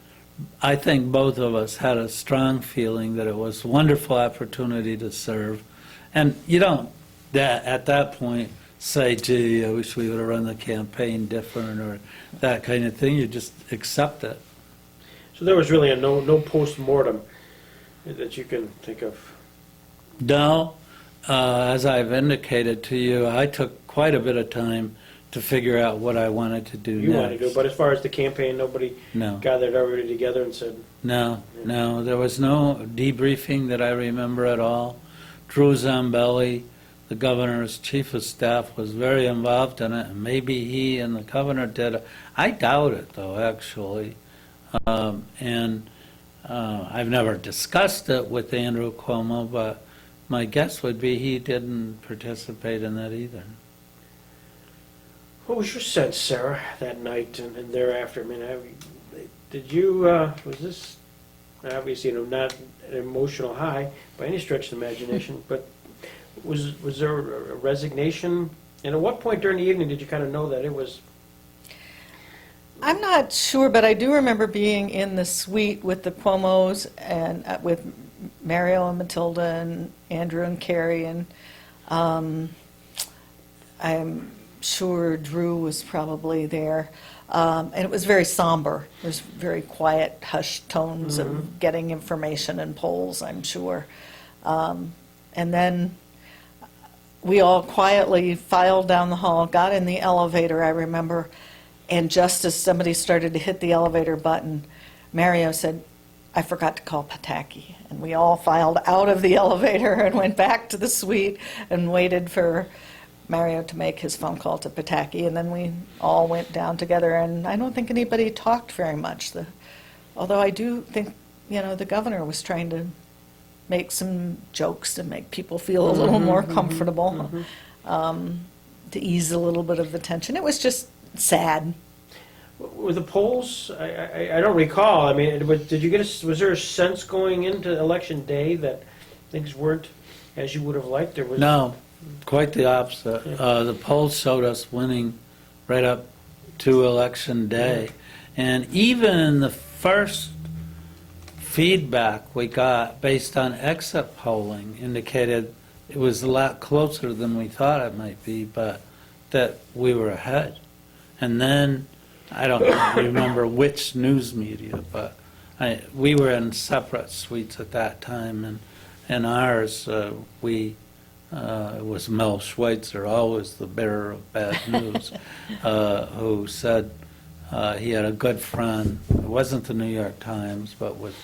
I think both of us had a strong feeling that it was a wonderful opportunity to serve. And you don't, at that point, say, "Gee, I wish we would have run the campaign different," or that kind of thing. You just accept it. So there was really no post-mortem that you can think of? No, as I've indicated to you, I took quite a bit of time to figure out what I wanted to do You next. wanted to do, but as far as the campaign, nobody No. gathered everybody together and said, No, there was no debriefing that I remember at all. Drew Zambelli, the governor's chief of staff, was very involved in it, and maybe he and the governor did. I doubt it, though, actually. I've never discussed it with Andrew Cuomo, but my guess would be he didn't participate in that either. what was your sense, Sarah, that night and thereafter? I mean, did you, was this, obviously, not an emotional high by any stretch of the imagination, but was there a resignation? And at what point during the evening did you kind of know that it was? I'm not sure, but I do remember being in the suite with the Cuomos and with Mario and Matilda and Andrew and Carrie, and I'm sure Drew was probably there. And it was very somber. There's very quiet, hushed tones of getting information and polls, I'm sure. And then we all quietly filed down the hall, got in the elevator, I remember, and just as somebody started to hit the elevator button, Mario said, "I forgot to call Pataki." And we all filed out of the elevator and went back to the suite and waited for Mario to make his phone call to Pataki, and then we all went down together, and I don't think anybody talked very much. Although I do think, the governor was trying to make some jokes to make people feel a little more comfortable, to ease a little bit of the tension. It was just sad. Were the polls, I don't recall, I mean, did you was there a sense going into election day that things weren't as you would have liked? There was No, quite the opposite. The polls showed us winning right up to election day. And even in the first feedback we got based on exit polling indicated it was a lot closer than we thought it might be, but that we were ahead. And then, I don't remember which news media, but we were in separate suites at that time, and ours, it was Mel Schweitzer, always the bearer of bad news, who said he had a good friend, it wasn't the New York Times, but with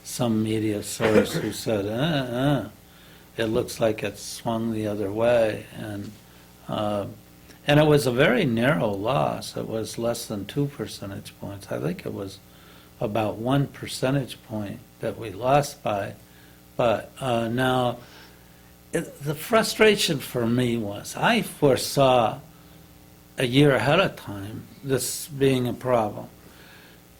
some media source who said, it looks like it's swung the other way. And it was a very narrow loss. It was less than 2 percentage points. I think it was about 1 percentage point that we lost by. But now, the frustration for me was I foresaw a year ahead of time this being a problem.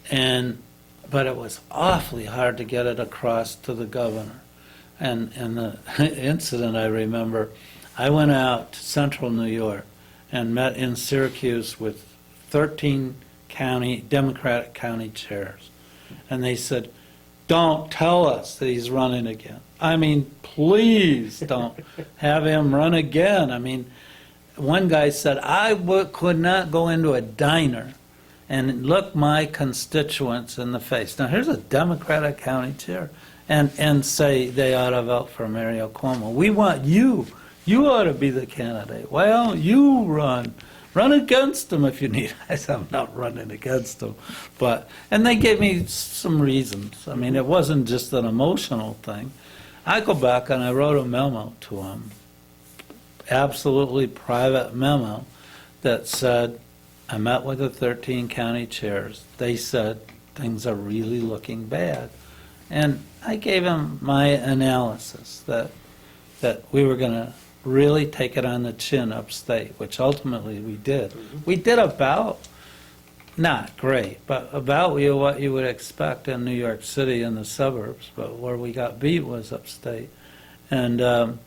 But it was awfully hard to get it across to the governor. And the incident I remember, I went out to central New York and met in Syracuse with 13 Democratic county chairs. And they said, don't tell us that he's running again. I mean, please don't have him run again. I mean, one guy said, could not go into a diner and look my constituents in the face. Now, here's a Democratic county chair, and say they ought to vote for Mario Cuomo. We want you. You ought to be the candidate. Well, you run. Run against him if you need. I said, I'm not running against him. And they gave me some reasons. I mean, it wasn't just an emotional thing. I go back and I wrote a memo to him, absolutely private memo, that said, I met with the 13 county chairs. They said things are really looking bad. And I gave him my analysis that we were going to really take it on the chin upstate, which ultimately we did. We did about, not great, but about what you would expect in New York City and the suburbs, but where we got beat was upstate. And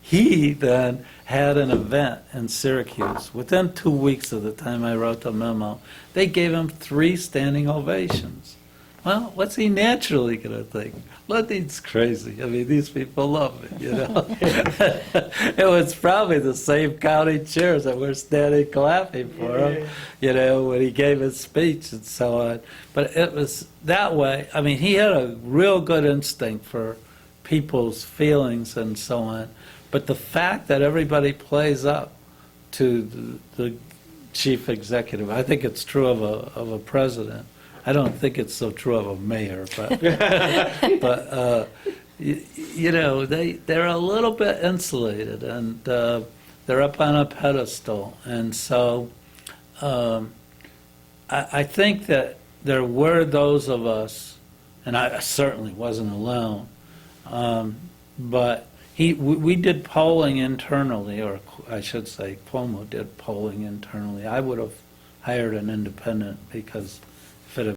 he then had an event in Syracuse. Within 2 weeks of the time I wrote the memo, they gave him 3 standing ovations. Well, what's he naturally going to think? Lundine's crazy. I mean, these people love me, you know. It was probably the same county chairs that were standing clapping for him, you know, when he gave his speech and so on. But it was that way. I mean, he had a real good instinct for people's feelings and so on. But the fact that everybody plays up to the chief executive, I think it's true of a president. I don't think it's so true of a mayor, but you know, they're a little bit insulated, and they're up on a pedestal, and so I think that there were those of us, and I certainly wasn't alone, but we did polling internally, or I should say Cuomo did polling internally. I would have hired an independent, because if it had